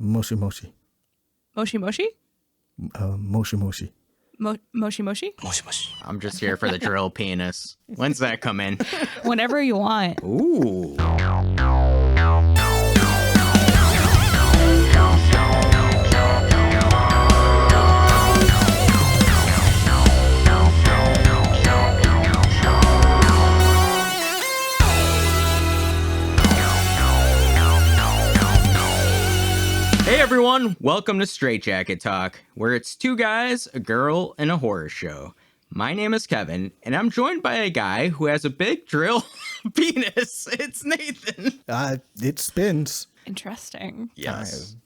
Moshi Moshi. Moshi Moshi? Moshi Moshi. Moshi Moshi? Moshi moshi. I'm just here for the drill penis. When's that come in? Whenever you want. Ooh. Hey everyone, welcome to Straight Jacket Talk, where it's two guys, a girl, and a horror show. My name is Kevin, and I'm joined by a guy who has a big drill penis. It's Nathan. It spins. Interesting. Yes.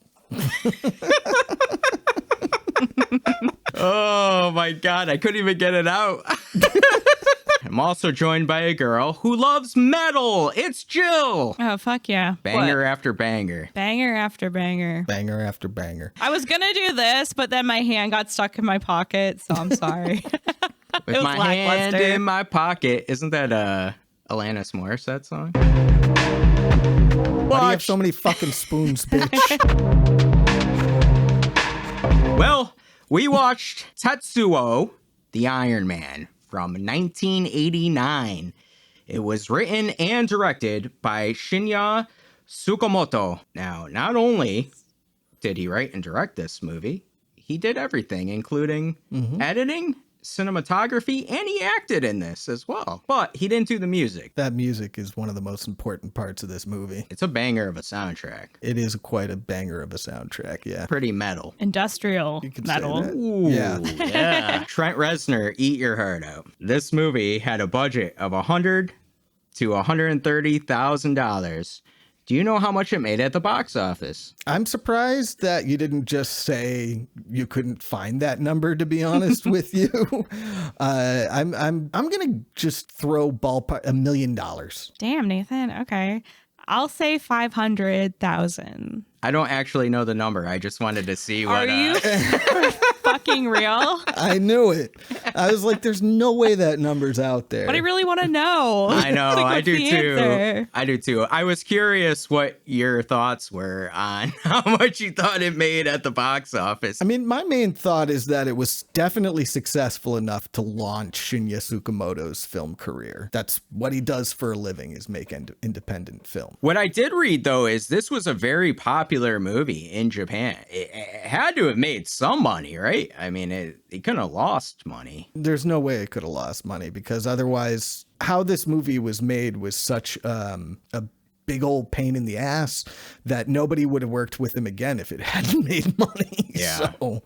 Oh my god, I couldn't even get it out. I'm also joined by a girl who loves metal. It's Jill. Oh, fuck yeah. Banger What? after banger. Banger after banger. Banger after banger. I was going to do this, but then my hand got stuck in my pocket, so I'm sorry. With was my hand lackluster. in my pocket. Isn't that Alanis Morissette song? Why do you have so many fucking spoons, bitch? Well, we watched Tetsuo, the Iron Man, from 1989. It was written and directed by Shinya Tsukamoto. Now, not only did he write and direct this movie, he did everything, including editing, cinematography, and he acted in this as well. But he didn't do the music. That music is one of the most important parts of this movie. It's a banger of a soundtrack. It is quite a banger of a soundtrack, yeah. Pretty metal. Industrial You could say metal. that. Ooh, Yeah. yeah. Trent Reznor, eat your heart out. This movie had a budget of $100,000 to $130,000. Do you know how much it made at the box office? I'm surprised that you didn't just say you couldn't find that number, to be honest with you. I'm gonna just throw ballpark $1 million. Damn, Nathan. Okay. I'll say 500,000. I don't actually know the number. I just wanted to see what. Are you fucking real? I knew it. I was like, there's no way that number's out there. But I really want to know. I know, Like, I what's do the too. answer? I do too. I was curious what your thoughts were on how much you thought it made at the box office. I mean, my main thought is that it was definitely successful enough to launch Shinya Tsukamoto's film career. That's what he does for a living, is make independent film. What I did read, though, is this was a very popular movie in Japan. It had to have made some money, right? I mean, it couldn't have lost money. There's no way it could have lost money, because otherwise, how this movie was made was such a big old pain in the ass that nobody would have worked with him again if it hadn't made money. Yeah. So,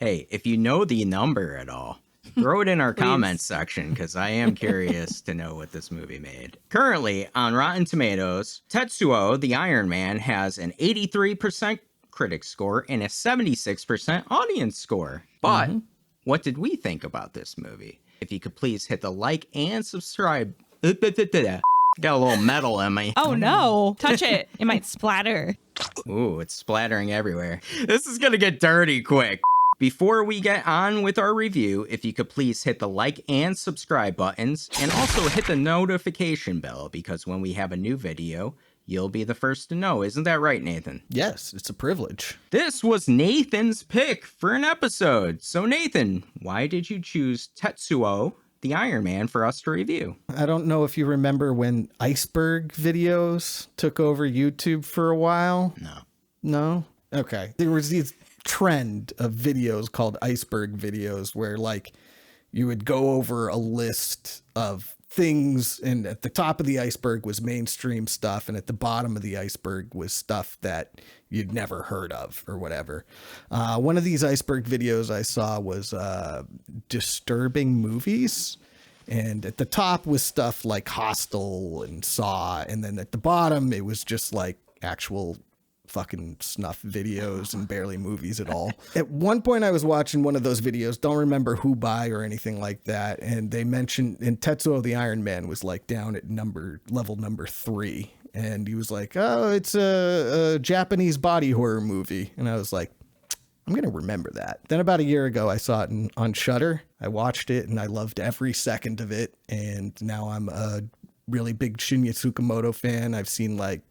Hey, if you know the number at all, throw it in our comments section, because I am curious to know what this movie made. Currently, on Rotten Tomatoes, Tetsuo, the Iron Man, has an 83% critic score and a 76% audience score. But what did we think about this movie? If you could please hit the like and subscribe. Got a little metal in me. Oh no. Touch it. It might splatter. Ooh, it's splattering everywhere. This is gonna get dirty quick. Before we get on with our review, if you could please hit the like and subscribe buttons, and also hit the notification bell, because when we have a new video, you'll be the first to know. Isn't that right, Nathan? yes, it's a privilege. This was Nathan's pick for an episode. So Nathan, why did you choose Tetsuo, the Iron Man, for us to review? I don't know if you remember when iceberg videos took over YouTube for a while. No. No? Okay. There was these trend of videos called iceberg videos where, like, you would go over a list of things, and at the top of the iceberg was mainstream stuff, and at the bottom of the iceberg was stuff that you'd never heard of or whatever. One of these iceberg videos I saw was disturbing movies. And at the top was stuff like Hostel and Saw. And then at the bottom, it was just like actual fucking snuff videos and barely movies at all. At one point I was watching one of those videos, don't remember who by or anything like that, and they mentioned, and Tetsuo the Iron Man was like down at level number 3, and he was like, oh, it's a Japanese body horror movie, and I was like, I'm gonna remember that. Then about a year ago I saw it on Shudder. I watched it and I loved every second of it, and now I'm a really big Shinya Tsukamoto fan. I've seen like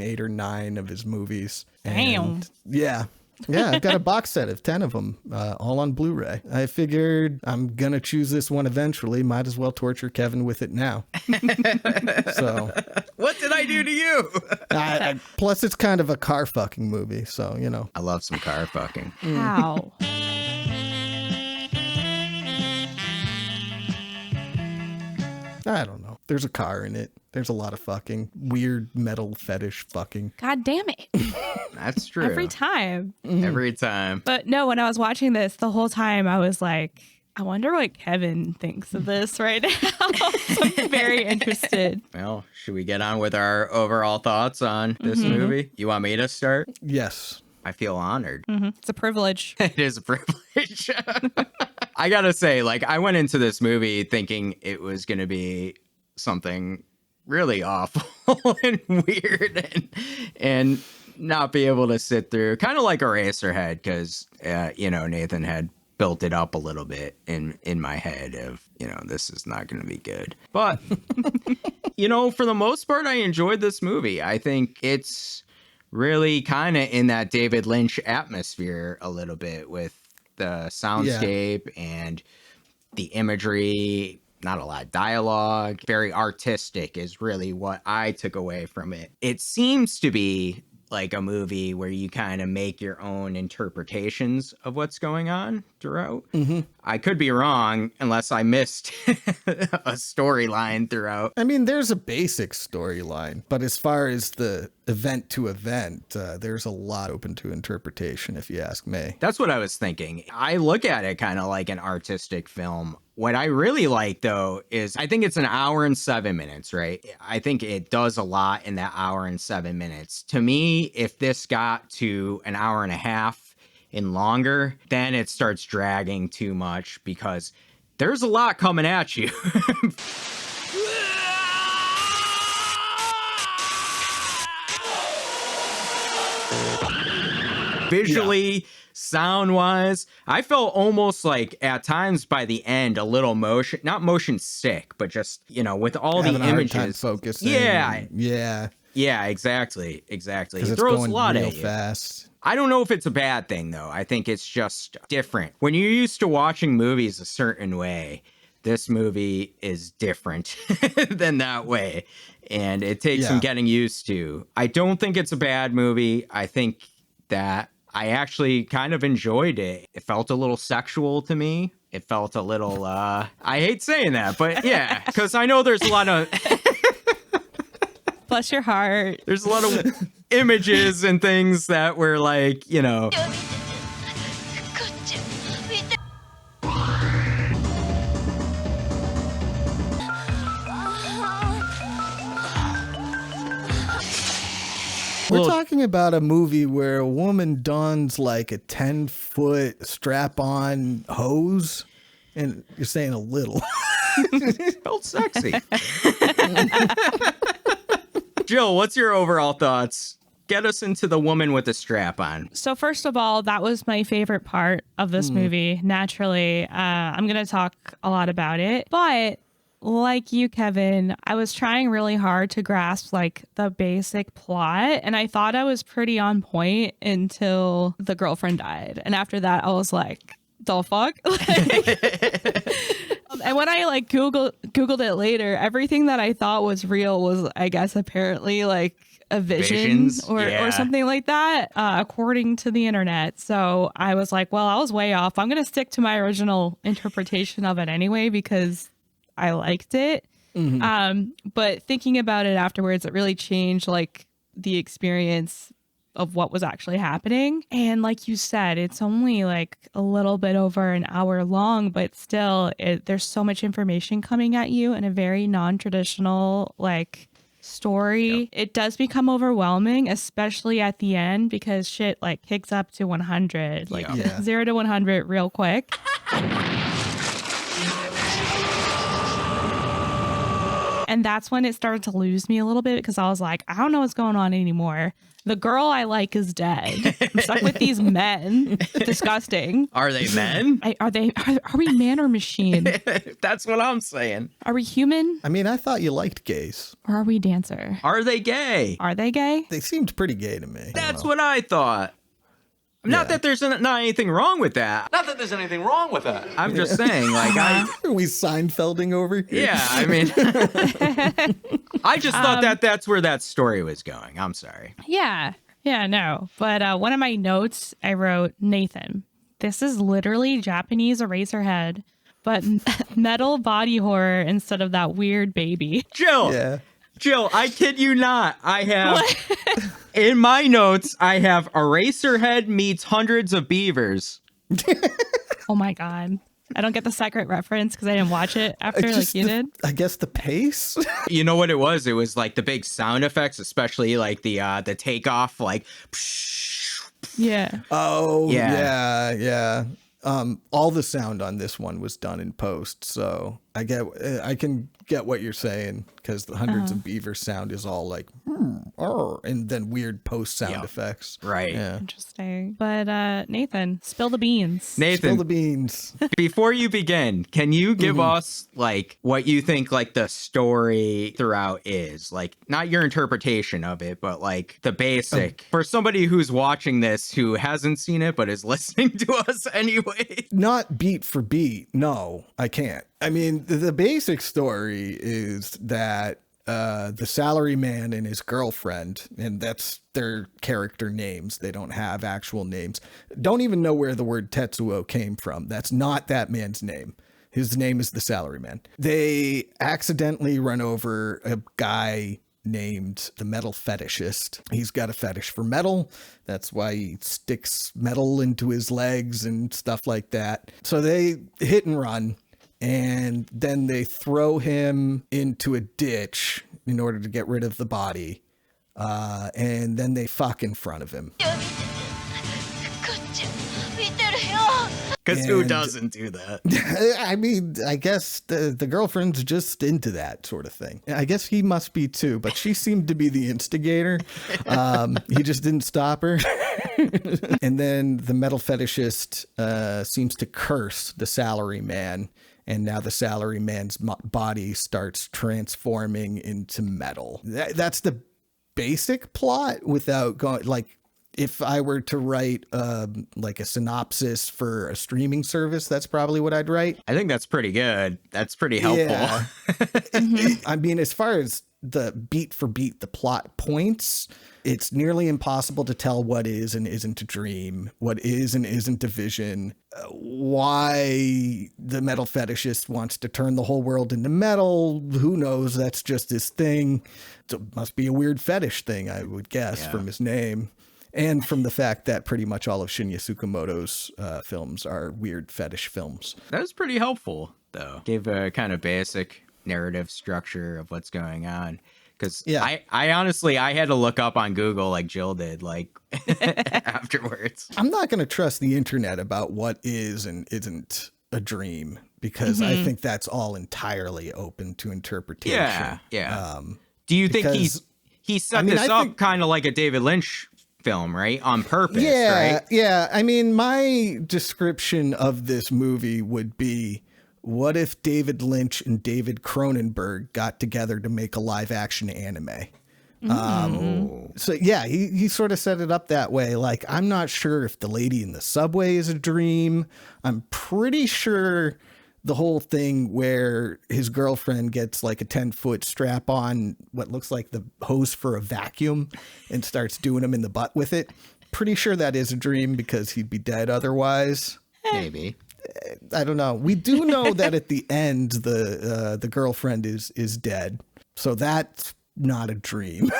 8 or 9 of his movies. Damn. And yeah. Yeah, I've got a box set of 10 of them, all on Blu-ray. I figured I'm going to choose this one eventually. Might as well torture Kevin with it now. So, What did I do to you? plus, it's kind of a car fucking movie, so, you know. I love some car fucking. How? I don't know. There's a car in it. There's a lot of fucking weird metal fetish fucking. God damn it. That's true. Every time. Every time. But no, when I was watching this, the whole time I was like, I wonder what Kevin thinks of this right now. So I'm very interested. Well, should we get on with our overall thoughts on this movie? You want me to start? Yes. I feel honored. It's a privilege. It is a privilege. I gotta say, like, I went into this movie thinking it was gonna be something really awful and weird and not be able to sit through, kind of like Eraserhead, because Nathan had built it up a little bit in my head of, this is not going to be good. But for the most part, I enjoyed this movie. I think it's really kind of in that David Lynch atmosphere a little bit, with the soundscape and the imagery. Not a lot of dialogue, very artistic is really what I took away from it. It seems to be like a movie where you kind of make your own interpretations of what's going on throughout. Mm-hmm. I could be wrong unless I missed a storyline throughout. I mean, there's a basic storyline, but as far as the event to event, there's a lot open to interpretation, if you ask me. That's what I was thinking. I look at it kind of like an artistic film. What I really like, though, is I think it's an hour and 7 minutes, right? I think it does a lot in that hour and 7 minutes. To me, if this got to an hour and a half and longer, then it starts dragging too much because there's a lot coming at you. Visually, sound-wise, I felt almost like at times by the end a little not motion sick, but just, with all Having the a hard images. time focusing. Yeah, exactly. It throws a lot at you. Fast. I don't know if it's a bad thing, though. I think it's just different. When you're used to watching movies a certain way, this movie is different than that way. And it takes some getting used to. I don't think it's a bad movie. I think that I actually kind of enjoyed it. It felt a little sexual to me. It felt a little, I hate saying that, but yeah, because I know there's a lot of... Bless your heart. There's a lot of images and things that were like, We're talking about a movie where a woman dons like a 10-foot strap-on hose, and you're saying a little. Felt sexy. Jill, what's your overall thoughts? Get us into the woman with the strap on. So first of all, that was my favorite part of this movie. Naturally, I'm going to talk a lot about it, but like you, Kevin, I was trying really hard to grasp like the basic plot, and I thought I was pretty on point until the girlfriend died. And after that, I was like, the fuck? And when I like Googled it later, everything that I thought was real was, I guess, apparently like a vision or something like that, according to the internet. So I was like, well, I was way off. I'm going to stick to my original interpretation of it anyway, because I liked it. Mm-hmm. But thinking about it afterwards, it really changed like the experience of what was actually happening. And like you said, it's only like a little bit over an hour long, but still there's so much information coming at you in a very non-traditional like story. Yep. It does become overwhelming, especially at the end, because shit like kicks up to 100, like 0 to 100 real quick. And that's when it started to lose me a little bit because I was like, I don't know what's going on anymore. The girl I like is dead. I'm stuck with these men. Disgusting. Are they men? Are we man or machine? That's what I'm saying. Are we human? I mean, I thought you liked gays. Or are we dancer? Are they gay? Are they gay? They seemed pretty gay to me. That's what I thought. Not that there's not anything wrong with that. Not that there's anything wrong with that. I'm just saying, like, Are we Seinfelding over here? yeah, I mean, I just thought that's where that story was going. I'm sorry. Yeah, no. But one of my notes, I wrote, Nathan, this is literally Japanese Eraserhead, but metal body horror instead of that weird baby. Jill. Yeah. Jill, I kid you not. I have, in my notes, I have Eraserhead meets Hundreds of Beavers. Oh my God. I don't get the secret reference because I didn't watch it after like you did. I guess the pace. You know what it was? It was like the big sound effects, especially like the takeoff, like. Yeah. Oh, Yeah. yeah. All the sound on this one was done in post, so I can get what you're saying because the Hundreds of Beavers sound is all like, and then weird post sound effects. Right. Yeah. Interesting. But Nathan, spill the beans. Nathan, Spill the beans. before you begin, can you give us like what you think like the story throughout is? Like not your interpretation of it, but like the basic for somebody who's watching this who hasn't seen it but is listening to us anyway. Not beat for beat. No, I can't. I mean, the basic story is that the salaryman and his girlfriend, and that's their character names. They don't have actual names. Don't even know where the word Tetsuo came from. That's not that man's name. His name is the salaryman. They accidentally run over a guy named the metal fetishist. He's got a fetish for metal. That's why he sticks metal into his legs and stuff like that. So they hit and run. And then they throw him into a ditch in order to get rid of the body. And then they fuck in front of him. Because who doesn't do that? I mean, I guess the girlfriend's just into that sort of thing. I guess he must be too, but she seemed to be the instigator. He just didn't stop her. And then the metal fetishist seems to curse the salaryman. And now the salaryman's body starts transforming into metal. That's the basic plot without going like, if I were to write like a synopsis for a streaming service, that's probably what I'd write. I think that's pretty good. That's pretty helpful. Yeah. I mean, as far as the beat for beat, the plot points, it's nearly impossible to tell what is and isn't a dream, what is and isn't a vision, why the metal fetishist wants to turn the whole world into metal. Who knows? That's just his thing. So it must be a weird fetish thing, I would guess, from his name. And from the fact that pretty much all of Shinya Tsukamoto's films are weird fetish films. That was pretty helpful, though. Gave a kind of basic narrative structure of what's going on. Because I honestly, I had to look up on Google like Jill did, like afterwards. I'm not going to trust the internet about what is and isn't a dream because I think that's all entirely open to interpretation. Yeah. Do you think he set this up kind of like a David Lynch film, right? On purpose, right? Yeah. I mean, my description of this movie would be, what if David Lynch and David Cronenberg got together to make a live action anime? So yeah, he sort of set it up that way. Like, I'm not sure if the lady in the subway is a dream. I'm pretty sure the whole thing where his girlfriend gets like a 10-foot strap on what looks like the hose for a vacuum and starts doing him in the butt with it. Pretty sure that is a dream because he'd be dead otherwise. Maybe. I don't know. We do know that at the end, the girlfriend is dead. So that's not a dream.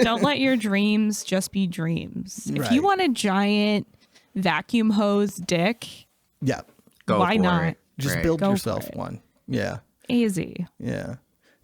Don't let your dreams just be dreams. If you want a giant vacuum hose dick, yeah, why not? It. Just build yourself one. Yeah. Easy. Yeah.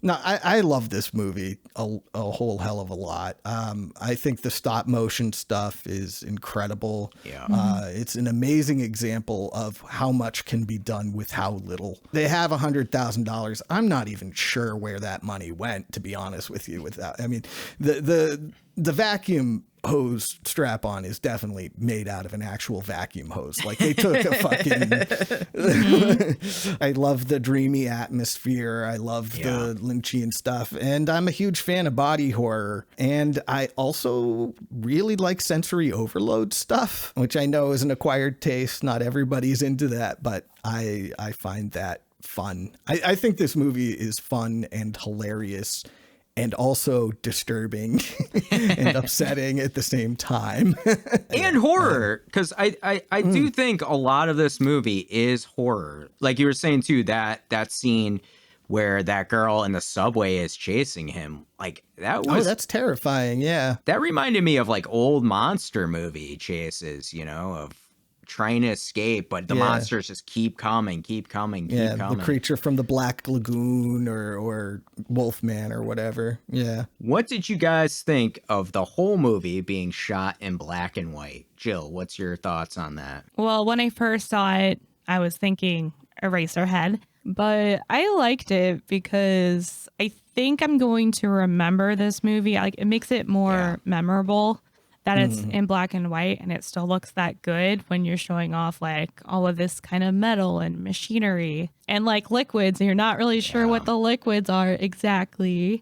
No, I love this movie a whole hell of a lot. I think the stop motion stuff is incredible. Yeah. It's an amazing example of how much can be done with how little. They have $100,000. I'm not even sure where that money went, to be honest with you. With that, I mean, the vacuum hose strap on is definitely made out of an actual vacuum hose. Like they took a fucking I love the dreamy atmosphere. I love the Lynchian stuff. And I'm a huge fan of body horror. And I also really like sensory overload stuff, which I know is an acquired taste. Not everybody's into that, but I find that fun. I think this movie is fun and hilarious and also disturbing and upsetting at the same time. And horror, because I do think a lot of this movie is horror. Like you were saying, too, that scene where that girl in the subway is chasing him. Like, that was... Oh, that's terrifying, yeah. That reminded me of, like, old monster movie chases, you know, of trying to escape, but the monsters just keep coming. The creature from the Black Lagoon or Wolfman or whatever. Yeah. What did you guys think of the whole movie being shot in black and white? Jill, what's your thoughts on that? Well, when I first saw it, I was thinking Eraserhead, but I liked it because I think I'm going to remember this movie. Like, it makes it more memorable that it's in black and white, and it still looks that good when you're showing off like all of this kind of metal and machinery and like liquids, and you're not really sure what the liquids are exactly.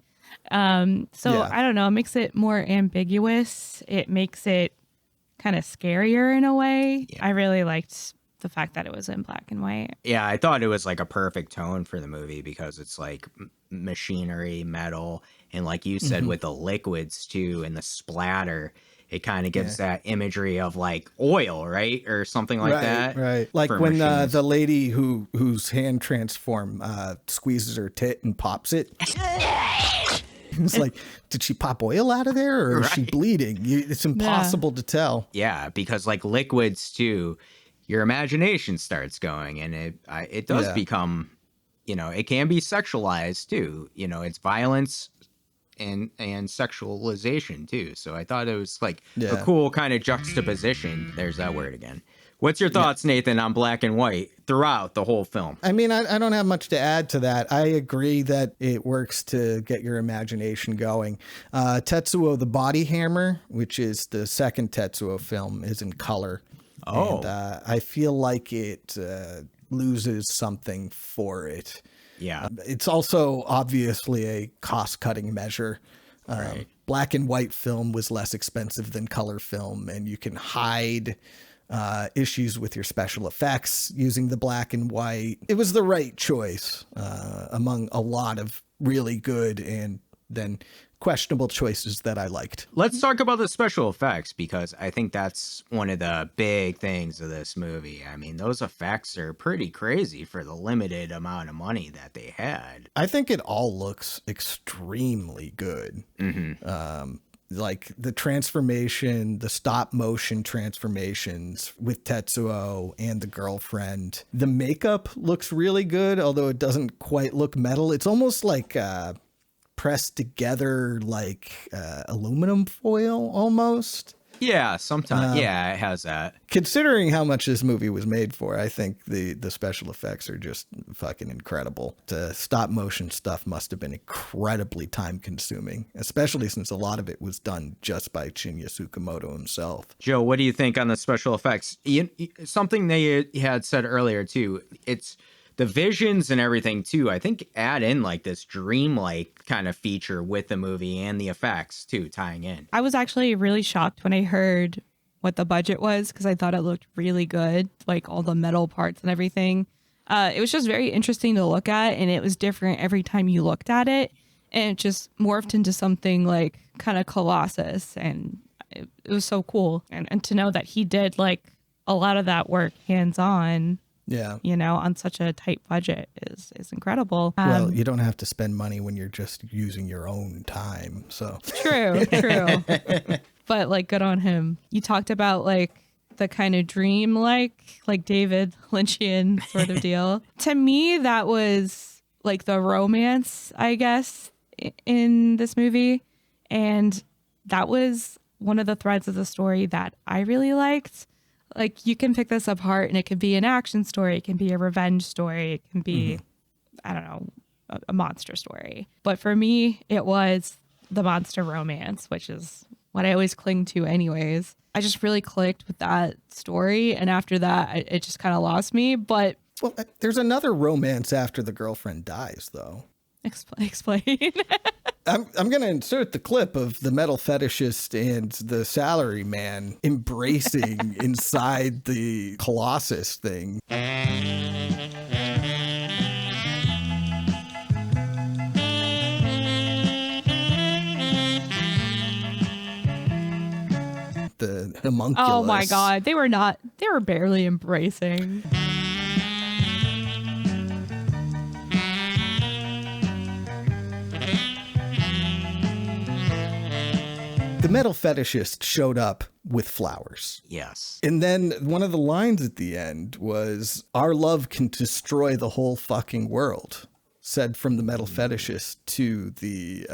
I don't know, it makes it more ambiguous. It makes it kind of scarier in a way. I really liked the fact that it was in black and white. Yeah, I thought it was like a perfect tone for the movie because it's like machinery, metal, and like you said, with the liquids too and the splatter, it kind of gives that imagery of like oil, right? Or something like that. Right. Like when the lady whose hand transform squeezes her tit and pops it. It's like, did she pop oil out of there or is she bleeding? It's impossible to tell. Yeah, because like liquids too, your imagination starts going, and it does become, you know, it can be sexualized too. You know, it's violence and sexualization too. So I thought it was like a cool kind of juxtaposition. There's that word again. What's your thoughts, Nathan, on black and white throughout the whole film? I mean, I don't have much to add to that. I agree that it works to get your imagination going. Tetsuo the Body Hammer, which is the second Tetsuo film, is in color. Oh. And I feel like it loses something for it. Yeah. It's also obviously a cost-cutting measure. Right. Black and white film was less expensive than color film, and you can hide issues with your special effects using the black and white. It was the right choice among a lot of really good and then questionable choices that I liked. Let's talk about the special effects, because I think that's one of the big things of this movie. I mean, those effects are pretty crazy for the limited amount of money that they had. I think it all looks extremely good. Like the transformation, the stop motion transformations with Tetsuo and the girlfriend. The makeup looks really good, although it doesn't quite look metal. It's almost like pressed together like aluminum foil almost. Yeah, sometimes. Yeah, it has that. Considering how much this movie was made for, I think the special effects are just fucking incredible. The stop motion stuff must have been incredibly time consuming, especially since a lot of it was done just by Shinya Tsukamoto himself. Joe, what do you think on the special effects? Something they had said earlier too, it's the visions and everything too, I think add in like this dreamlike kind of feature with the movie and the effects too, tying in. I was actually really shocked when I heard what the budget was, because I thought it looked really good, like all the metal parts and everything. It was just very interesting to look at, and it was different every time you looked at it, and it just morphed into something like kind of Colossus, and it was so cool. And to know that he did like a lot of that work hands-on, you know, on such a tight budget is incredible. Well, you don't have to spend money when you're just using your own time. So true. But like, good on him. You talked about like the kind of dream like David Lynchian sort of deal. To me, that was like the romance, I guess, in this movie. And that was one of the threads of the story that I really liked. Like, you can pick this apart and it can be an action story. It can be a revenge story. It can be, I don't know, a monster story. But for me, it was the monster romance, which is what I always cling to anyways. I just really clicked with that story. And after that, it just kind of lost me. But well, there's another romance after the girlfriend dies, though. Explain. I'm going to insert the clip of the metal fetishist and the salary man embracing inside the Colossus thing. The homunculus. Oh my God. They were barely embracing. The metal fetishist showed up with flowers. Yes. And then one of the lines at the end was, "Our love can destroy the whole fucking world," said from the metal fetishist to the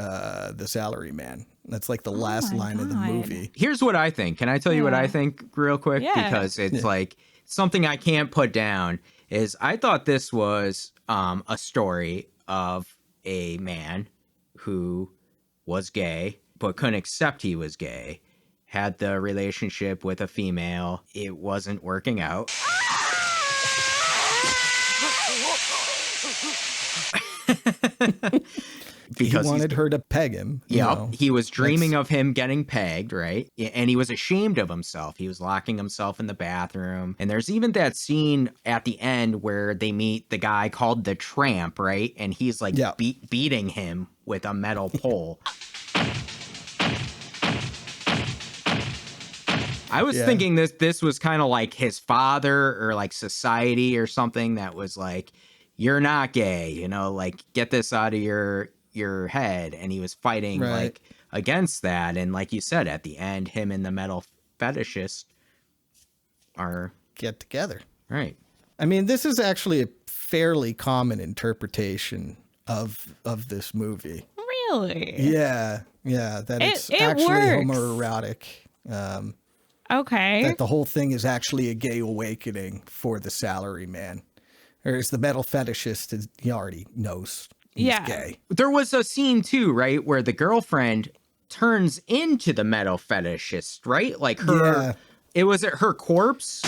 salary man. That's like the last line of the movie. Here's what I think. Can I tell you what I think real quick? Yeah. Because it's like something I can't put down is I thought this was a story of a man who was gay but couldn't accept he was gay, had the relationship with a female. It wasn't working out. Because he wanted her to peg him. Yeah, he was dreaming of him getting pegged, right? And he was ashamed of himself. He was locking himself in the bathroom. And there's even that scene at the end where they meet the guy called the Tramp, right? And he's like beating him with a metal pole. I was thinking this was kind of like his father or like society or something that was like, you're not gay, you know, like get this out of your head. And he was fighting like against that. And like you said, at the end, him and the metal fetishist are get together. Right. I mean, this is actually a fairly common interpretation of this movie. Really? Yeah. That it's actually works. homoerotic. Okay. That the whole thing is actually a gay awakening for the salary man. Whereas the metal fetishist, he already knows he's gay. There was a scene too, right, where the girlfriend turns into the metal fetishist, right? Like her, it was her corpse.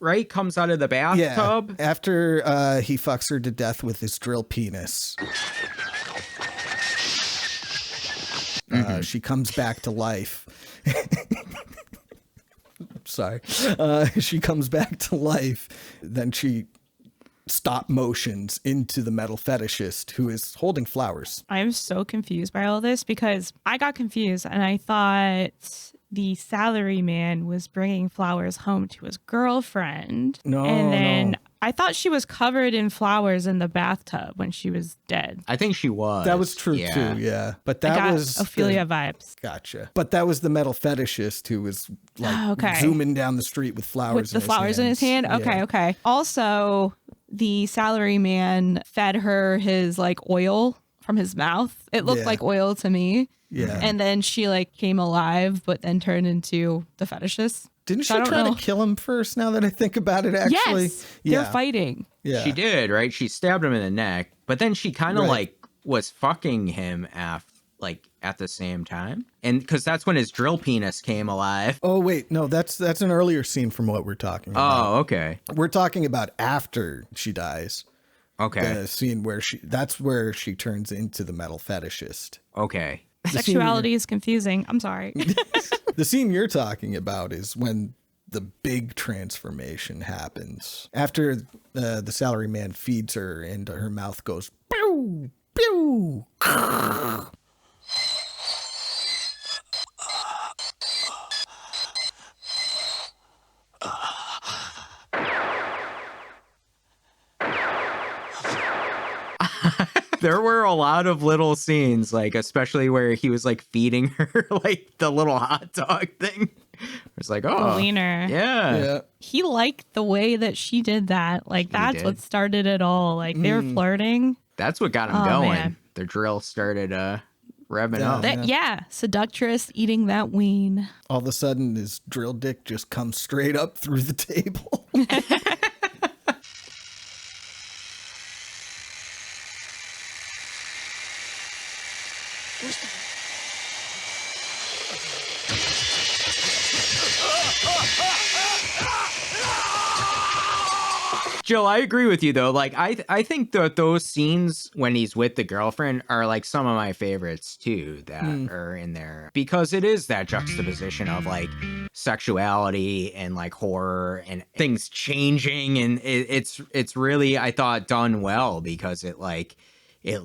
Right, comes out of the bathtub. Yeah, after he fucks her to death with his drill penis. She comes back to life. Sorry. She comes back to life. Then she stop motions into the metal fetishist who is holding flowers. I'm so confused by all this because I got confused and I thought the salary man was bringing flowers home to his girlfriend. And then I thought she was covered in flowers in the bathtub when she was dead. I think she was. That was true too, yeah. But that was Ophelia vibes. Gotcha. But that was the metal fetishist who was like zooming down the street with flowers in his hand. Okay. Also, the salary man fed her his like oil from his mouth. It looked like oil to me. Yeah. And then she like came alive, but then turned into the fetishist. Didn't she try to kill him first, now that I think about it, actually? Yes. They're fighting. Yeah. She did, right? She stabbed him in the neck, but then she kind of like was fucking him at the same time. And because that's when his drill penis came alive. Oh, wait. No, that's an earlier scene from what we're talking about. Oh, okay. We're talking about after she dies. Okay. The scene where that's where she turns into the metal fetishist. Okay. Sexuality is confusing. I'm sorry. The scene you're talking about is when the big transformation happens. After the salary man feeds her and her mouth goes, pew, pew. There were a lot of little scenes, like especially where he was like feeding her like the little hot dog thing. It's like, oh, the wiener. yeah. He liked the way that she did that. Like, that's what started it all. Like, they were flirting. That's what got him going. Man. The drill started revving up. Seductress eating that ween. All of a sudden, his drill dick just comes straight up through the table. Jill, I agree with you though. Like, I think that those scenes when he's with the girlfriend are like some of my favorites too that are in there, because it is that juxtaposition of like sexuality and like horror and things changing, and it's really, I thought, done well, because it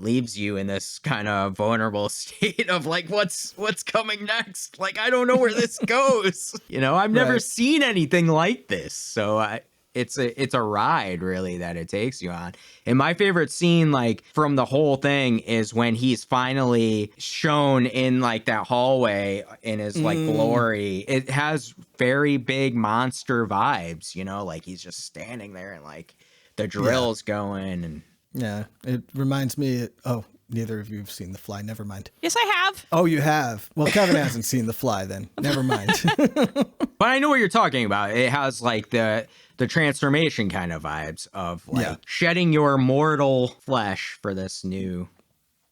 leaves you in this kind of vulnerable state of like, what's coming next? Like, I don't know where this goes. You know, I've never seen anything like this. So it's a ride really that it takes you on. And my favorite scene, like, from the whole thing is when he's finally shown in like that hallway in his like glory. It has very big monster vibes, you know, like he's just standing there and like the drill's going. And yeah, it reminds me. Oh, neither of you have seen The Fly. Never mind. Yes, I have. Oh, you have? Well, Kevin hasn't seen The Fly then. Never mind. But I know what you're talking about. It has like the transformation kind of vibes of like shedding your mortal flesh for this new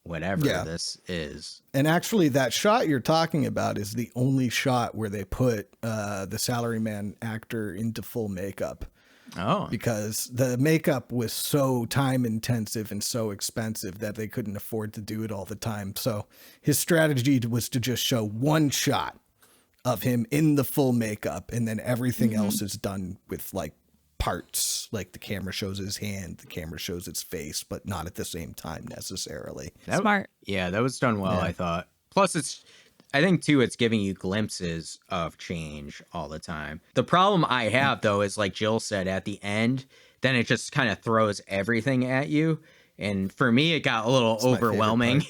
whatever this is. And actually, that shot you're talking about is the only shot where they put the salaryman actor into full makeup. Oh, because the makeup was so time intensive and so expensive that they couldn't afford to do it all the time. So his strategy was to just show one shot of him in the full makeup, and then everything else is done with like parts. Like the camera shows his hand, the camera shows its face, but not at the same time necessarily. Smart. Yeah, that was done well, I thought. Plus, I think, too, it's giving you glimpses of change all the time. The problem I have, though, is like Jill said, at the end, then it just kind of throws everything at you. And for me, it got a little overwhelming.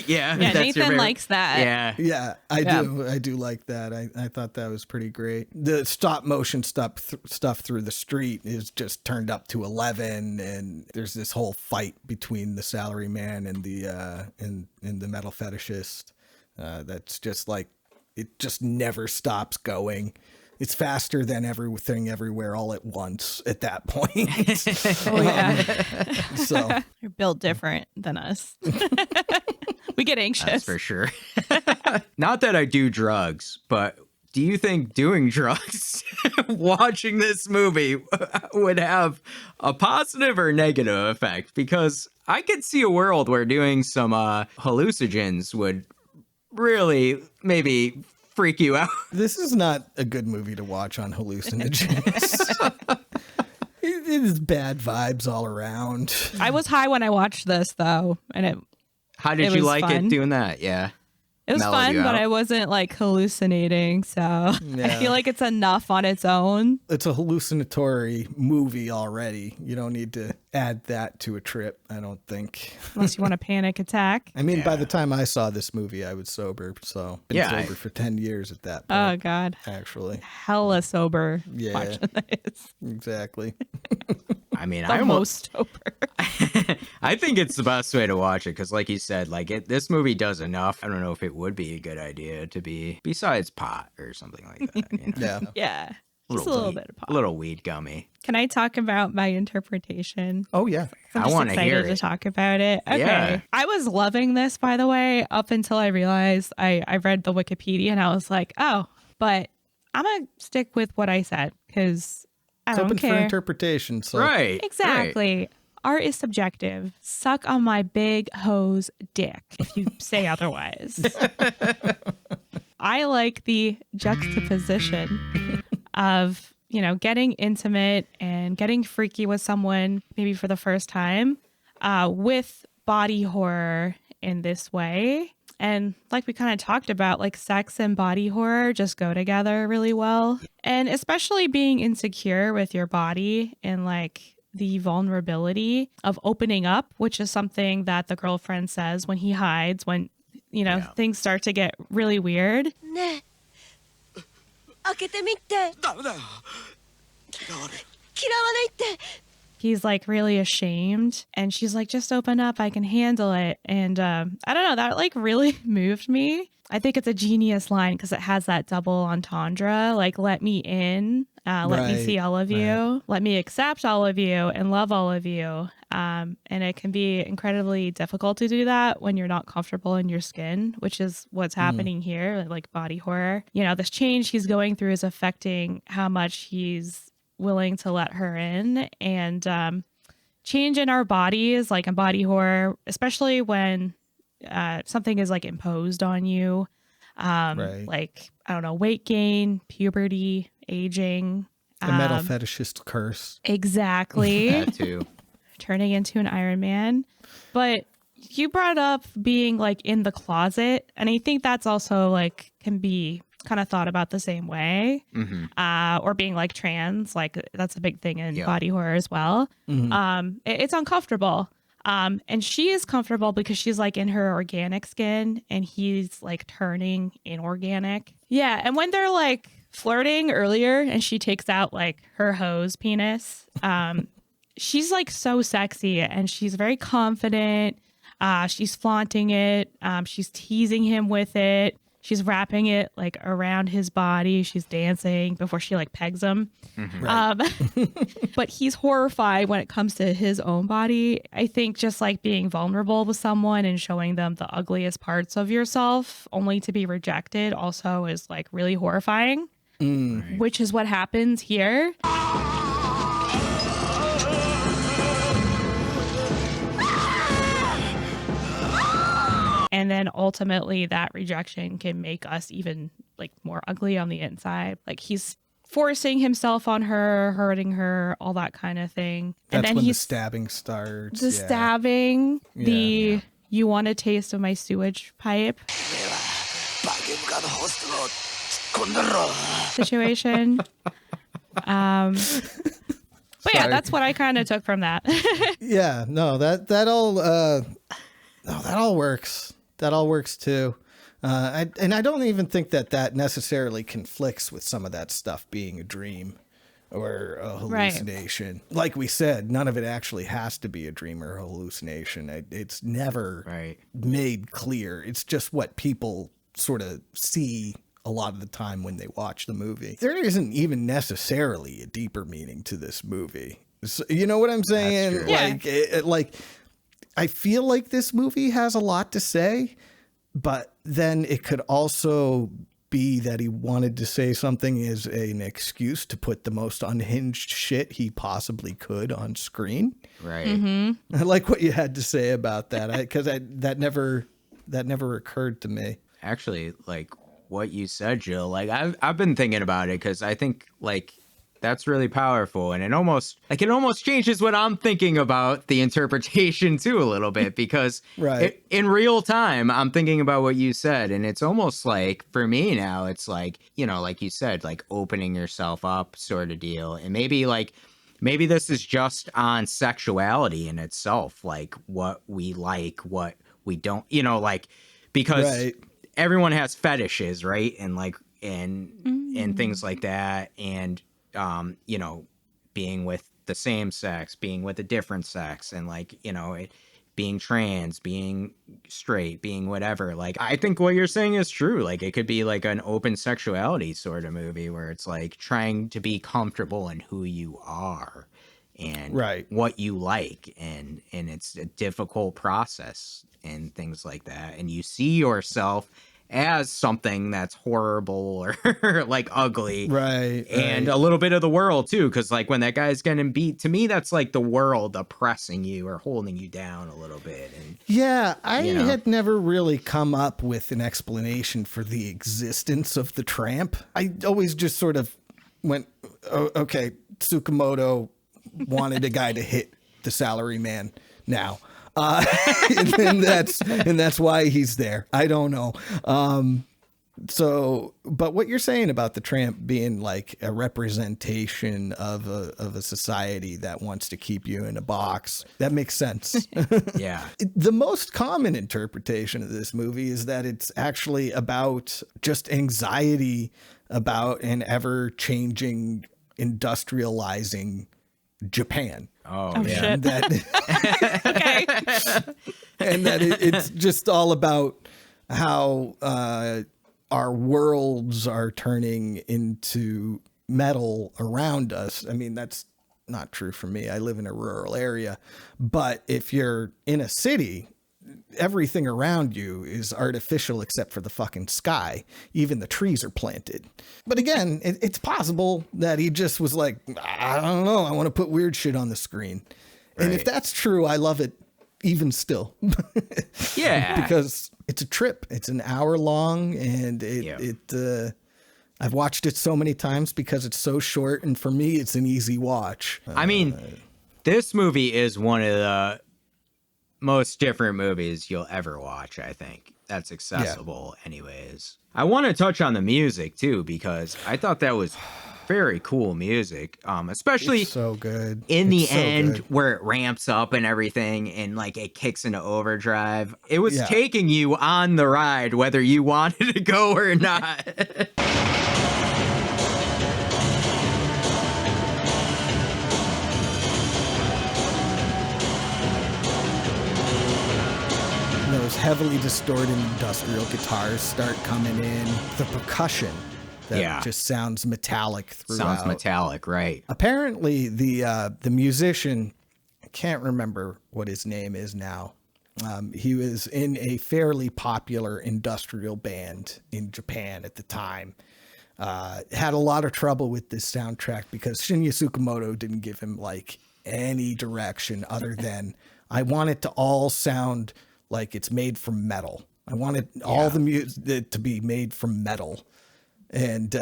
Yeah, Nathan likes that. Yeah, I do. I do like that. I thought that was pretty great. The stop motion stuff through the street is just turned up to 11, and there's this whole fight between the salaryman and the metal fetishist. That's just like, it just never stops going. It's faster than everything everywhere all at once at that point. Oh, yeah. So you're built different than us. We get anxious. That's for sure. Not that I do drugs, but do you think doing drugs, watching this movie, would have a positive or negative effect? Because I could see a world where doing some hallucinogens would really maybe freak you out. This is not a good movie to watch on hallucinogens. It is bad vibes all around. I was high when I watched this, though, and How did you like it doing that? Yeah. It was fun, but I wasn't like hallucinating, so I feel like it's enough on its own. It's a hallucinatory movie already. You don't need to add that to a trip, I don't think. Unless you want a panic attack. I mean, by the time I saw this movie, I was sober, so been sober for 10 years at that point. Oh, God. Actually. Hella sober. Yeah. Watching this. Exactly. I mean, most sober. I think it's the best way to watch it because, like you said, this movie does enough. I don't know if it would be a good idea to be besides pot or something like that. You know? Yeah. Just a little bit of pot. A little weed gummy. Can I talk about my interpretation? Oh, yeah. I want to hear it. To talk about it. Okay. Yeah. I was loving this, by the way, up until I realized I read the Wikipedia and I was like, oh, but I'm going to stick with what I said because I don't care. Open for interpretation. So. Right. Exactly. Right. Art is subjective. Suck on my big hose dick if you say otherwise. I like the juxtaposition of, getting intimate and getting freaky with someone maybe for the first time with body horror in this way. And like we kind of talked about, like sex and body horror just go together really well. And especially being insecure with your body and like the vulnerability of opening up, which is something that the girlfriend says when he hides, when, things start to get really weird. He's like really ashamed, and she's like, just open up, I can handle it. And I don't know, that like really moved me. I think it's a genius line because it has that double entendre, like, let me in, let me see all of you, let me accept all of you and love all of you. And it can be incredibly difficult to do that when you're not comfortable in your skin, which is what's happening here, like body horror. This change he's going through is affecting how much he's willing to let her in. And change in our bodies, like in body horror, especially when something is like imposed on you, like, I don't know, weight gain, puberty, aging, a metal fetishist curse. Exactly. That too. Turning into an Iron Man. But you brought up being like in the closet, and I think that's also like can be kind of thought about the same way. Or being like trans, like that's a big thing in body horror as well. It's uncomfortable. And she is comfortable because she's like in her organic skin, and he's like turning inorganic. Yeah. And when they're like flirting earlier and she takes out like her hose penis, she's like so sexy, and she's very confident. She's flaunting it. She's teasing him with it. She's wrapping it like around his body. She's dancing before she like pegs him. But he's horrified when it comes to his own body. I think just like being vulnerable with someone and showing them the ugliest parts of yourself only to be rejected also is like really horrifying, which is what happens here. And then ultimately that rejection can make us even like more ugly on the inside. Like he's forcing himself on her, hurting her, all that kind of thing. And That's then when the stabbing starts. The stabbing, you want a taste of my sewage pipe situation. But yeah, that's what I kind of took from that. Yeah, no, that all works. That all works too. And I don't even think that necessarily conflicts with some of that stuff being a dream or a hallucination. Right. Like we said, none of it actually has to be a dream or a hallucination. It's never made clear. It's just what people sort of see a lot of the time when they watch the movie. There isn't even necessarily a deeper meaning to this movie. So, you know what I'm saying? Like, I feel like this movie has a lot to say, but then it could also be that he wanted to say something as an excuse to put the most unhinged shit he possibly could on screen. Right. I like what you had to say about that, because that never occurred to me. Actually, like what you said, Jill, like I've been thinking about it, because I think like that's really powerful, and it almost changes what I'm thinking about the interpretation too a little bit, because in real time I'm thinking about what you said, and it's almost like for me now it's like, like you said, like opening yourself up sort of deal. And maybe this is just on sexuality in itself, like what we like, what we don't, because everyone has fetishes, right? And like and things like that, and being with the same sex, being with a different sex, and like, being trans, being straight, being whatever. Like, I think what you're saying is true. Like, it could be like an open sexuality sort of movie where it's like trying to be comfortable in who you are and what you like. And it's a difficult process and things like that. And you see yourself as something that's horrible or like ugly, and a little bit of the world too, because like when that guy's getting beat, to me that's like the world oppressing you or holding you down a little bit. And I had never really come up with an explanation for the existence of the tramp. I always just sort of went, okay, Tsukamoto wanted a guy to hit the salary man now. And that's why he's there. I don't know. So, but what you're saying about the tramp being like a representation of a society that wants to keep you in a box, that makes sense. Yeah. The most common interpretation of this movie is that it's actually about just anxiety about an ever-changing, industrializing Japan. Oh yeah. Shit. Okay. And that it's just all about how our worlds are turning into metal around us. I mean, that's not true for me. I live in a rural area. But if you're in a city, everything around you is artificial except for the fucking sky. Even the trees are planted. But again, it's possible that he just was like, I don't know, I want to put weird shit on the screen. And if that's true, I love it even still. Yeah. Because it's a trip. It's an hour long, and I've watched it so many times because it's so short, and for me, it's an easy watch. I mean, this movie is one of the most different movies you'll ever watch, I think. That's accessible anyways. I want to touch on the music, too, because I thought that was very cool music, especially it's so good in the end where it ramps up and everything and like it kicks into overdrive. It was taking you on the ride whether you wanted to go or not. Those heavily distorted industrial guitars start coming in. The percussion that just sounds metallic throughout. Sounds metallic, right? Apparently, the musician, I can't remember what his name is now. He was in a fairly popular industrial band in Japan at the time. Had a lot of trouble with this soundtrack because Shinya Tsukamoto didn't give him like any direction other than I want it to all sound like it's made from metal. I wanted all the music to be made from metal. And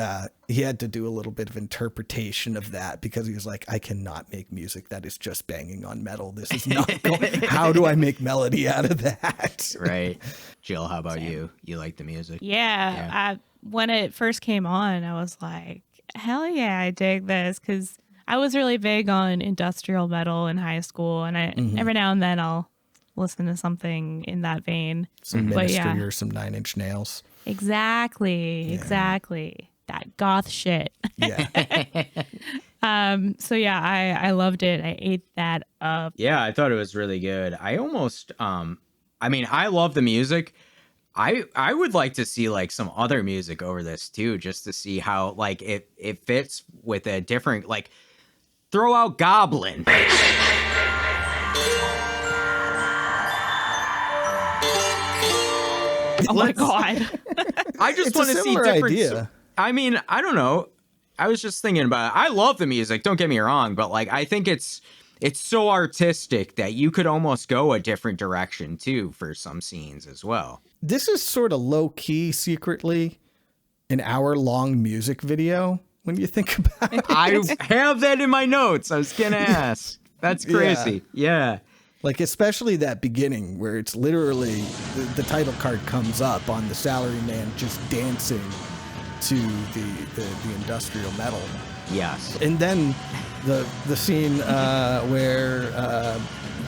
he had to do a little bit of interpretation of that because he was like, I cannot make music that is just banging on metal. This is not going. How do I make melody out of that? Right. Jill, how about you? You like the music? Yeah. When it first came on, I was like, hell yeah, I dig this. Because I was really big on industrial metal in high school. And every now and then I'll listen to something in that vein. Some Ministry or some Nine Inch Nails. Exactly. That goth shit. Yeah. So yeah, I loved it. I ate that up. Yeah, I thought it was really good. I almost I mean, I love the music. I would like to see like some other music over this too, just to see how like it fits with a different, like throw out Goblin. Oh my God. I just want to see different idea. I mean, I don't know. I was just thinking about it. I love the music, don't get me wrong, but like I think it's so artistic that you could almost go a different direction too for some scenes as well. This is sort of low key secretly an hour-long music video when you think about it. I have that in my notes. I was going to ask. That's crazy. Yeah. Like, especially that beginning where it's literally the title card comes up on the salaryman just dancing to the industrial metal. Yes. And then the scene where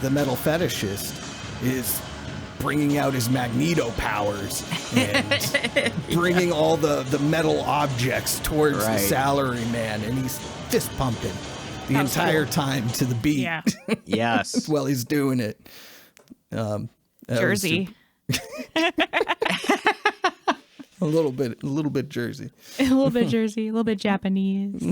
the metal fetishist is bringing out his Magneto powers and bringing all the metal objects towards the salaryman, and he's fist pumping the entire time to the beat. Yeah. Yes. While he's doing it. Jersey. A little bit Jersey. A little bit Jersey, a little bit Japanese.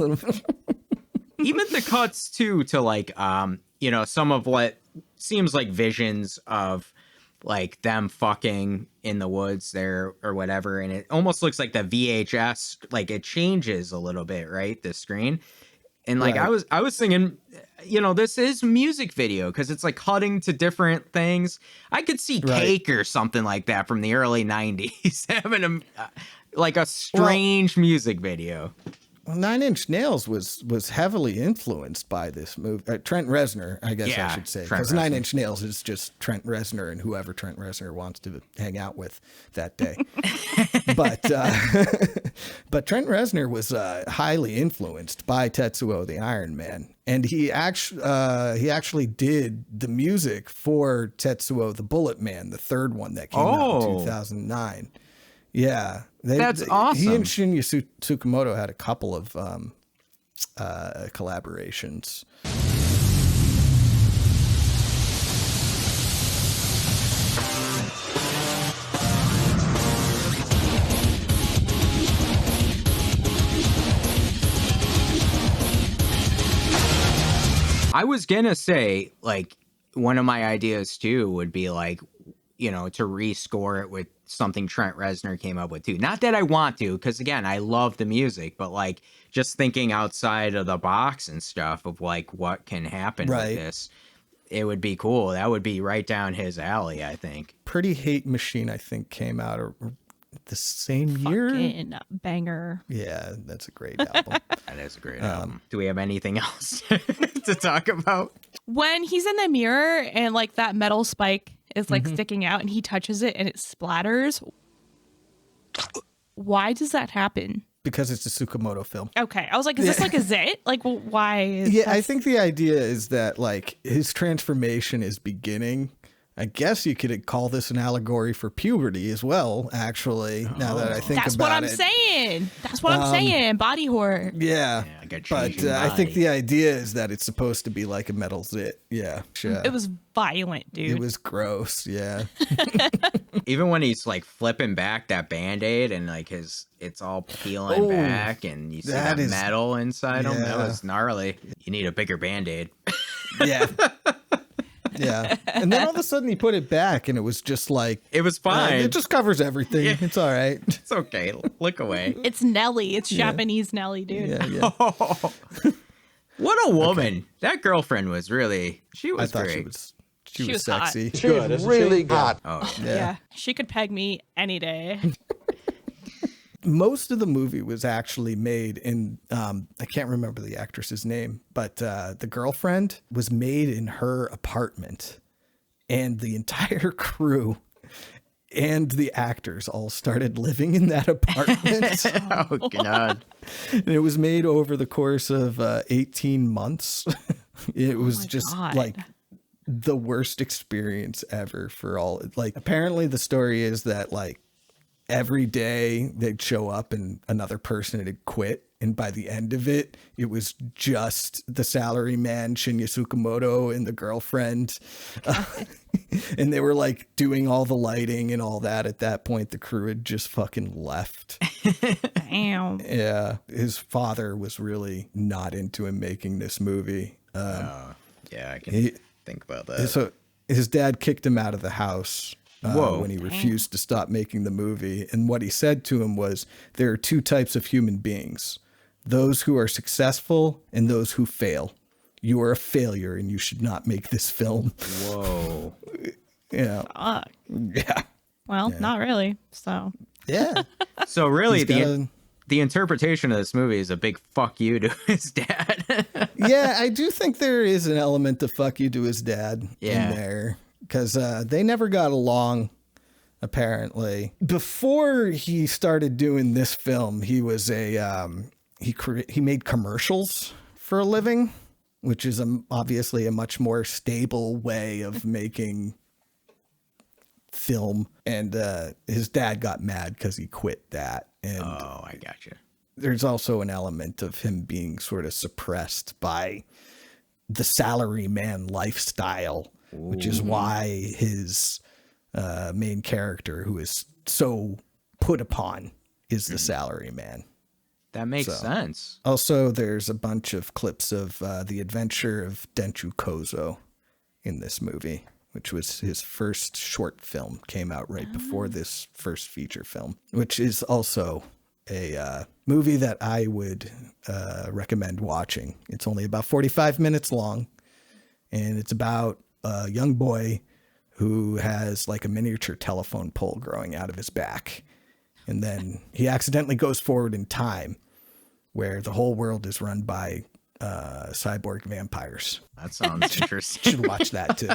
Even the cuts too to like some of what seems like visions of like them fucking in the woods there or whatever, and it almost looks like the VHS, like it changes a little bit, right? The screen. And like I was thinking, this is music video because it's like cutting to different things. I could see Cake or something like that from the early 90s having a strange music video. Well, Nine Inch Nails was heavily influenced by this movie. Trent Reznor, I guess I should say, because Nine Inch Nails is just Trent Reznor and whoever Trent Reznor wants to hang out with that day. but Trent Reznor was highly influenced by Tetsuo the Iron Man, and he actually did the music for Tetsuo the Bullet Man, the third one that came out in 2009. Yeah. That's awesome. He and Shinya Tsukamoto had a couple of collaborations. I was gonna say, like, one of my ideas too would be like, you know, to rescore it with something Trent Reznor came up with too. Not that I want to, because again, I love the music, but like just thinking outside of the box and stuff of like what can happen with this, it would be cool. That would be right down his alley, I think. Pretty Hate Machine, I think, came out the same year. Fucking banger. Yeah, that's a great album. That is a great album. Do we have anything else to talk about? When he's in the mirror and like that metal spike is like sticking out and he touches it and it splatters. Why does that happen? Because it's a Tsukamoto film. Okay. I was like, is this like a zit? Like, why? I think the idea is that like his transformation is beginning. I guess you could call this an allegory for puberty as well, actually, now that I think That's about what I'm saying. That's what I'm saying. Body horror. Yeah. I got But I think the idea is that it's supposed to be like a metal zit. Yeah. Sure. It was violent, dude. It was gross. Yeah. Even when he's like flipping back that Band-Aid and like it's all peeling back and you see that metal inside him, that was gnarly. You need a bigger Band-Aid. Yeah. Yeah. And then all of a sudden he put it back and it was just like, it was fine. It just covers everything. Yeah. It's all right. It's okay. Look away. It's Nelly. It's Japanese Nelly, dude. Yeah. What a woman. Okay. That girlfriend was really, she was I thought great. She was sexy. She's really good. Oh, yeah. She could peg me any day. Most of the movie was actually made in, I can't remember the actress's name, but the girlfriend was made in her apartment, and the entire crew and the actors all started living in that apartment. Oh, God. And it was made over the course of 18 months. It was just like the worst experience ever for all. Like, apparently the story is that like, every day they'd show up and another person had quit. And by the end of it, it was just the salary man, Shinya Tsukamoto, and the girlfriend. And they were like doing all the lighting and all that. At that point, the crew had just fucking left. Damn. Yeah. His father was really not into him making this movie. Yeah, I can think about that. So his dad kicked him out of the house. When he refused to stop making the movie. And what he said to him was, there are two types of human beings, those who are successful and those who fail. You are a failure and you should not make this film. Whoa. Yeah. Fuck. Yeah. Well, not really. So. Yeah. So really the interpretation of this movie is a big fuck you to his dad. Yeah, I do think there is an element of fuck you to his dad in there. Because they never got along, apparently. Before he started doing this film, he was he made commercials for a living, which is obviously a much more stable way of making film. And his dad got mad because he quit that. And I gotcha. There's also an element of him being sort of suppressed by the salaryman lifestyle. Which is why his main character, who is so put upon, is the salary man. That makes sense. Also, there's a bunch of clips of the adventure of Denchu Kozo in this movie, which was his first short film, came out right before this first feature film, which is also a movie that I would recommend watching. It's only about 45 minutes long, and it's about a young boy who has like a miniature telephone pole growing out of his back. And then he accidentally goes forward in time where the whole world is run by cyborg vampires. That sounds interesting. Should watch that too.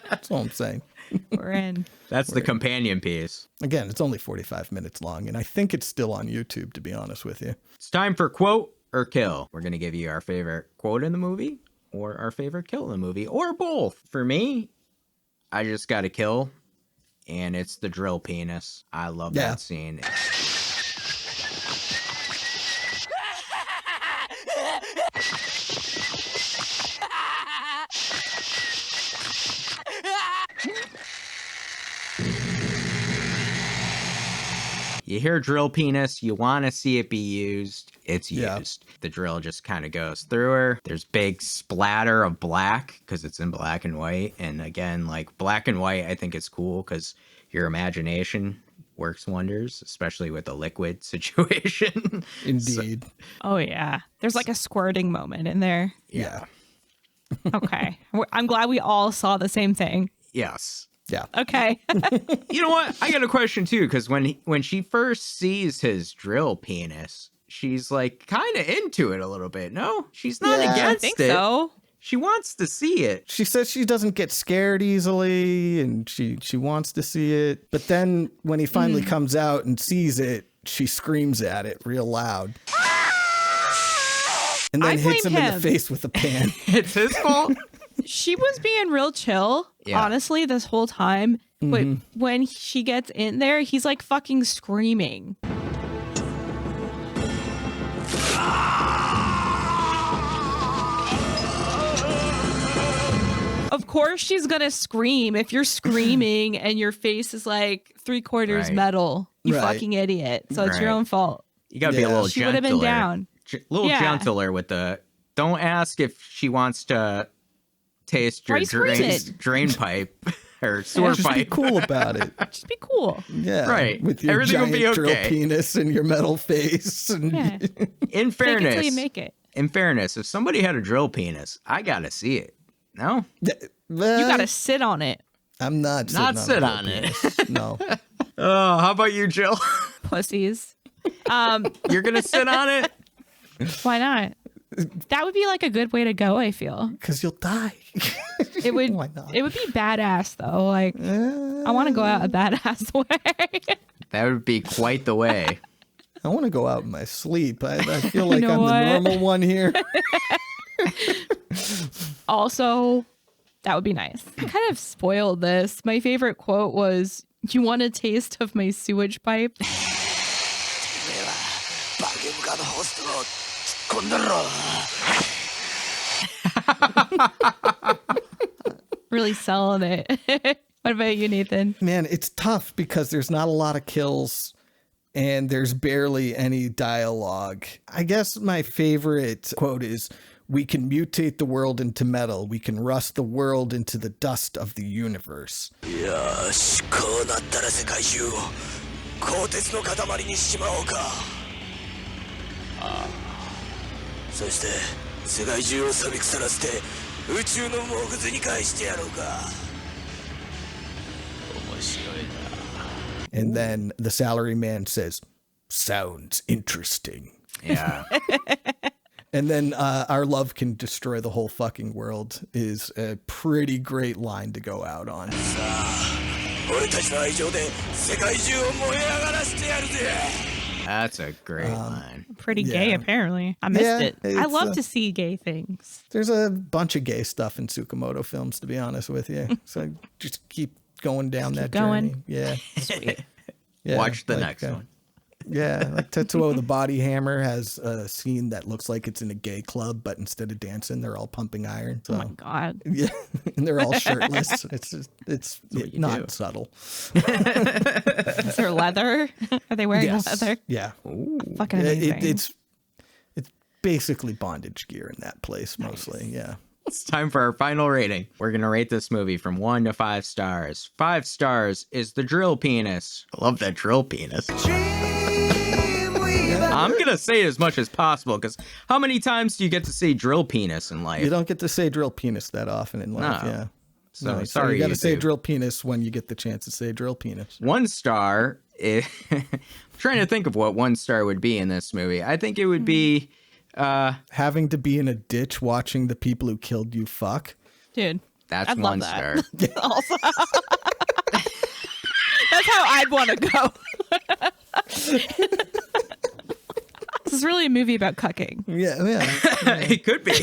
That's all I'm saying. We're in. That's the companion piece. Again, it's only 45 minutes long, and I think it's still on YouTube, to be honest with you. It's time for quote or kill. We're going to give you our favorite quote in the movie or our favorite kill in the movie or both. For me, I just got to kill, and it's the drill penis. I love that scene. You hear drill penis, you want to see it be used, it's used. The drill just kind of goes through her. There's big splatter of black because it's in black and white. And again, like black and white, I think is cool because your imagination works wonders, especially with the liquid situation. Indeed. Oh, yeah. There's like a squirting moment in there. Yeah. Okay. I'm glad we all saw the same thing. Yes. Yeah. Okay. You know what? I got a question too, because when she first sees his drill penis, she's like kind of into it a little bit. No, she's not against I think it. So. She wants to see it. She says she doesn't get scared easily, and she wants to see it. But then when he finally comes out and sees it, she screams at it real loud. And then hits him in the face with a pan. It's his fault. She was being real chill, honestly, this whole time. But when she gets in there, he's like fucking screaming. Of course she's gonna scream if you're screaming and your face is like 3/4 metal. You fucking idiot. So it's your own fault. You gotta be a little She gentler. would have been down. Gentler with the... Don't ask if she wants to taste your drain pipe or sewer Just pipe. be cool about it. Just be cool. Yeah. Right. With your Everything will giant be drill okay. penis and your metal face. And Yeah. In fairness, Fake it till you make it. in fairness, if somebody had a drill penis, I gotta see it. No? You gotta sit on it. I'm not Sit on it. No. Oh, how about you, Jill? Pussies. You're gonna sit on it? Why not? That would be like a good way to go, I feel. Because you'll die. It would Why not? It would be badass though. Like I want to go out a badass way. That would be quite the way. I want to go out in my sleep. I feel like know I'm what? the normal one here. Also, that would be nice. I kind of spoiled this. My favorite quote was, "You want a taste of my sewage pipe?" Really selling it. What about you, Nathan? Man, it's tough because there's not a lot of kills and there's barely any dialogue. I guess my favorite quote is, "We can mutate the world into metal. We can rust the world into the dust of the universe." And then the salaryman says, "Sounds interesting." Yeah. And then "Our love can destroy the whole fucking world" is a pretty great line to go out on. That's a great line. Pretty gay, apparently. I missed it. I it's, love to see gay things. There's a bunch of gay stuff in Tsukamoto films, to be honest with you. So just keep going down that going. journey. Yeah. Sweet. Yeah, Watch the next one. Yeah, like Tetsuo the Body Hammer has a scene that looks like it's in a gay club, but instead of dancing, they're all pumping iron. So, Oh my God. yeah, and they're all shirtless. It's not do. subtle. Is there leather? Are they wearing Yes. leather? Yeah, Fucking amazing. it's basically bondage gear in that place mostly. Yeah. It's time for our final rating. We're going to rate this movie from 1 to 5 stars. 5 stars is the drill penis. I love that drill penis. I'm going to say as much as possible because how many times do you get to see drill penis in life? You don't get to say drill penis that often in life. No. Yeah. So No, sorry, you got to say YouTube. drill penis when you get the chance to say drill penis. 1 star I'm trying to think of what 1 star would be in this movie. I think it would be having to be in a ditch watching the people who killed you fuck. Dude, that's I'd 1 love star. that. Also, that's how I'd want to go. This is really a movie about cucking. Yeah. It could be.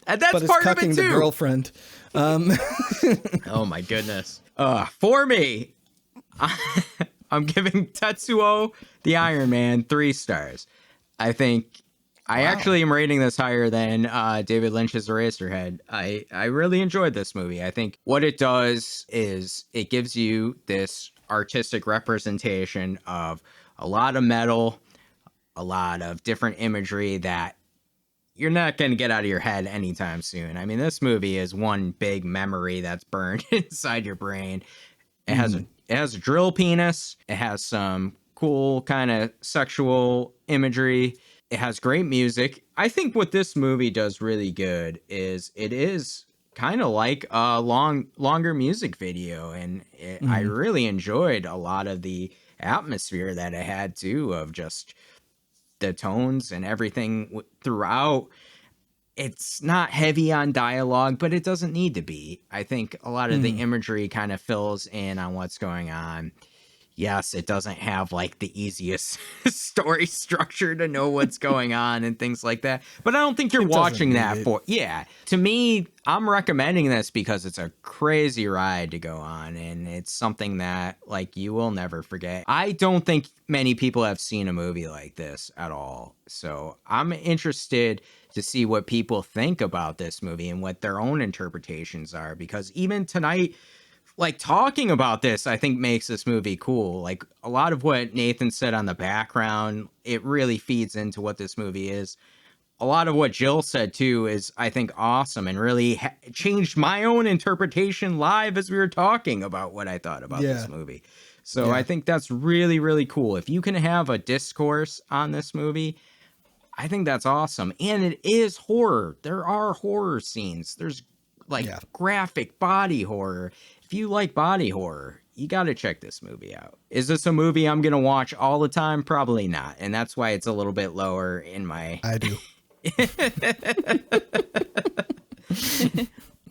And that's But it's part of cucking it the too. girlfriend. Oh my goodness. For me, I'm giving Tetsuo the Iron Man 3 stars. I think I actually am rating this higher than David Lynch's Eraserhead. I really enjoyed this movie. I think what it does is it gives you this artistic representation of a lot of metal, a lot of different imagery that you're not going to get out of your head anytime soon. I mean, this movie is one big memory that's burned inside your brain. It has a drill penis. It has some cool kind of sexual imagery. It has great music. I think what this movie does really good is it is kind of like a longer music video, and I really enjoyed a lot of the atmosphere that it had too, of just the tones and everything throughout. It's not heavy on dialogue, but it doesn't need to be. I think a lot of the imagery kind of fills in on what's going on. Yes, it doesn't have like the easiest story structure to know what's going on and things like that. But I don't think you're watching that for, to me, I'm recommending this because it's a crazy ride to go on. And it's something that like you will never forget. I don't think many people have seen a movie like this at all. So I'm interested to see what people think about this movie and what their own interpretations are. Because even tonight, like talking about this, I think makes this movie cool. Like a lot of what Nathan said on the background, it really feeds into what this movie is. A lot of what Jill said too is, I think, awesome and really changed my own interpretation live as we were talking about what I thought about this movie. So I think that's really, really cool. If you can have a discourse on this movie, I think that's awesome. And it is horror. There are horror scenes. There's like graphic body horror. If you like body horror, you got to check this movie out. Is this a movie I'm going to watch all the time? Probably not. And that's why it's a little bit lower in my... I do.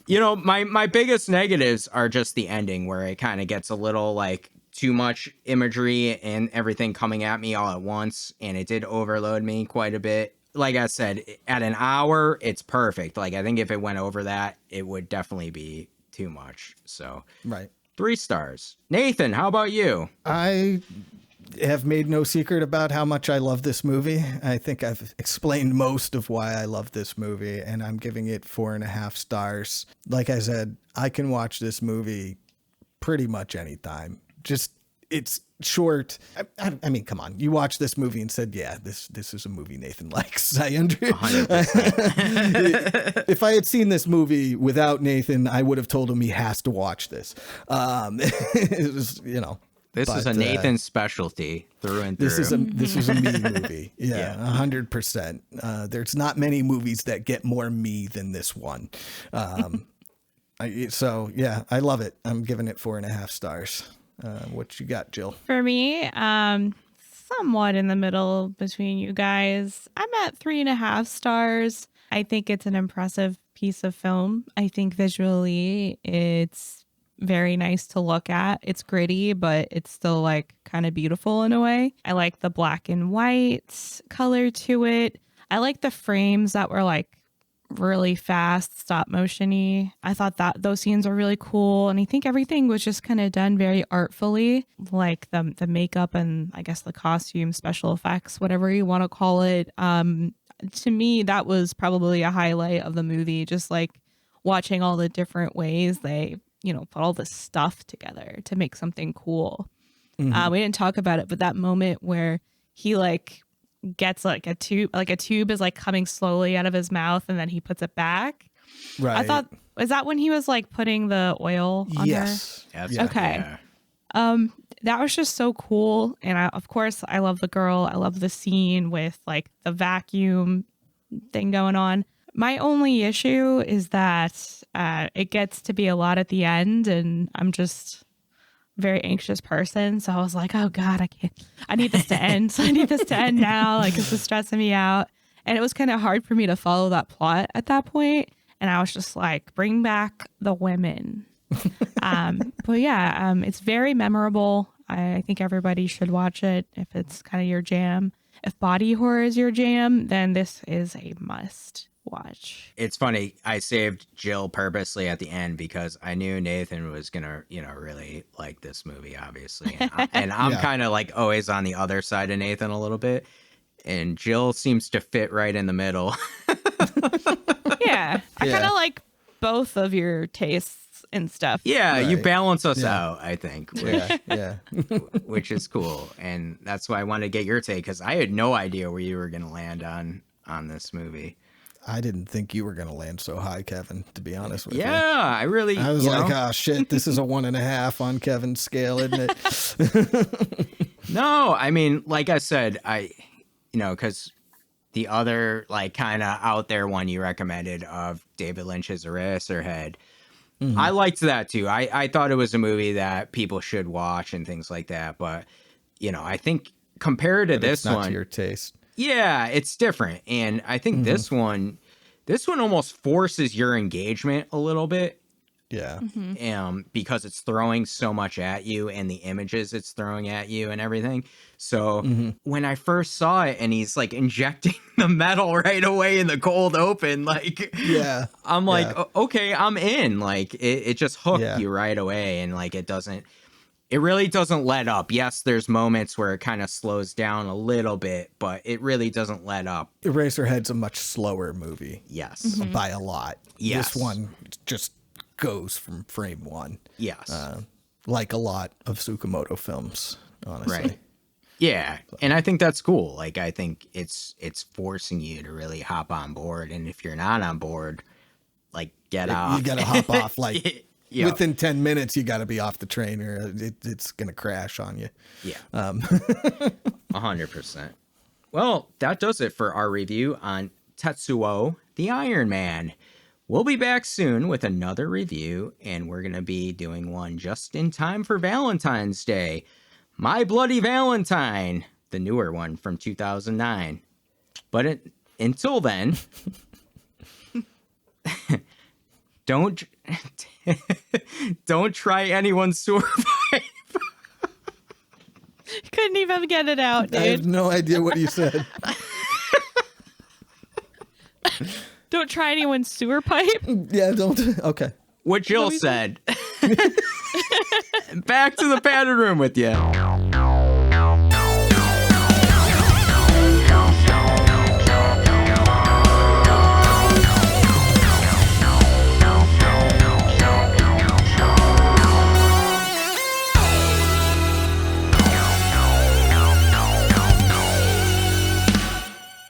You know, my biggest negatives are just the ending, where it kind of gets a little like too much imagery and everything coming at me all at once. And it did overload me quite a bit. Like I said, at an hour, it's perfect. Like, I think if it went over that, it would definitely be too much. So, 3 stars. Nathan, how about you? I have made no secret about how much I love this movie. I think I've explained most of why I love this movie, and I'm giving it 4.5 stars. Like I said, I can watch this movie pretty much anytime. Just, it's short. I mean, come on. You watched this movie and said, yeah, this is a movie Nathan likes. I understand. If I had seen this movie without Nathan, I would have told him he has to watch this. It was, you know. This is a Nathan specialty through and through. This is a me movie. Yeah, 100%. There's not many movies that get more me than this one. So yeah, I love it. I'm giving it 4.5 stars. What you got, Jill? For me, somewhat in the middle between you guys. I'm at 3.5 stars. I think it's an impressive piece of film. I think visually it's very nice to look at. It's gritty, but it's still like kind of beautiful in a way. I like the black and white color to it. I like the frames that were like really fast, stop motion-y. I thought that those scenes were really cool. And I think everything was just kind of done very artfully, like the makeup and I guess the costume, special effects, whatever you want to call it. To me, that was probably a highlight of the movie, just like watching all the different ways they, put all this stuff together to make something cool. We didn't talk about it, but that moment where he like gets like a tube is like coming slowly out of his mouth and then he puts it back. Right. I thought, is that when he was like putting the oil on yes. her? Okay. Yeah. That was just so cool. And of course I love the girl. I love the scene with like the vacuum thing going on. My only issue is that it gets to be a lot at the end, and I'm just very anxious person. So I was like, oh God, I need this to end. So I need this to end now. Like, this is stressing me out. And it was kind of hard for me to follow that plot at that point. And I was just like, bring back the women. But yeah, it's very memorable. I think everybody should watch it if it's kind of your jam. If body horror is your jam, then this is a must watch. It's funny. I saved Jill purposely at the end because I knew Nathan was gonna, really like this movie, obviously, and I'm kind of like always on the other side of Nathan a little bit, and Jill seems to fit right in the middle. Yeah, I kind of like both of your tastes and stuff. Yeah, right. You balance us out, I think. Yeah. Which is cool, and that's why I wanted to get your take because I had no idea where you were gonna land on this movie. I didn't think you were going to land so high, Kevin, to be honest with you. Yeah, I was like, oh, shit, this is a 1.5 on Kevin's scale, isn't it? No, I mean, like I said, because the other, like, kind of out there one you recommended of David Lynch's Eraserhead, I liked that, too. I thought it was a movie that people should watch and things like that. But, I think compared to this one. Not to your taste. Yeah, it's different. And I think this one almost forces your engagement a little bit. Yeah. Because it's throwing so much at you and the images it's throwing at you and everything. So when I first saw it and he's like injecting the metal right away in the cold open, like, I'm like, okay, I'm in. Like it just hooked you right away. And like, it really doesn't let up. Yes, there's moments where it kind of slows down a little bit, but it really doesn't let up. Eraserhead's a much slower movie. Yes. By a lot. Yes. This one just goes from frame one. Yes. Like a lot of Tsukamoto films, honestly. Right. Yeah. And I think that's cool. Like, I think it's forcing you to really hop on board. And if you're not on board, like, get off. You got to hop off. Like, within 10 minutes, you got to be off the train or it's going to crash on you. Yeah. 100%. Well, that does it for our review on Tetsuo, the Iron Man. We'll be back soon with another review, and we're going to be doing one just in time for Valentine's Day. My Bloody Valentine, the newer one from 2009. But until then, don't try anyone's sewer pipe. Couldn't even get it out, dude. I have no idea what you said. Don't try anyone's sewer pipe? Yeah, don't. Okay. What Jill said. Back to the padded room with you.